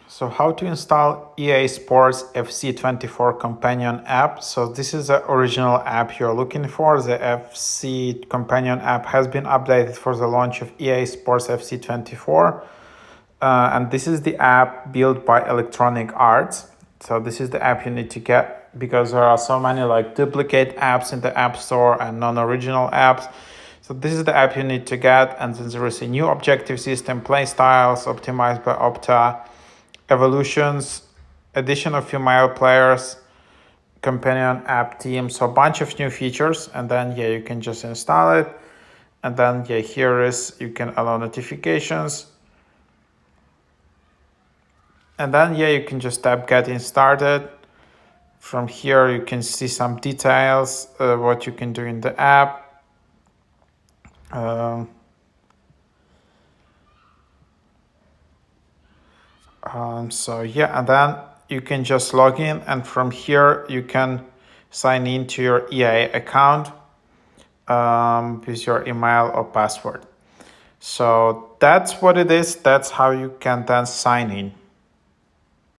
So how to install EA Sports FC24 companion app. So this is the original app you're looking for. The FC companion app has been updated for the launch of EA Sports FC24. And this is the app built by Electronic Arts. So this is the app you need to get because there are so many like duplicate apps in the App Store and non-original apps. So this is the app you need to get. And then there is a new objective system, play styles optimized by Opta, evolutions, addition of female players, companion app team, so a bunch of new features. And then you can just install it. And then here is, you can allow notifications. And then you can just tap getting started. From here you can see some details, what you can do in the app. And then you can just log in, and from here you can sign in to your EA account with your email or password. So that's what it is. That's how you can then sign in.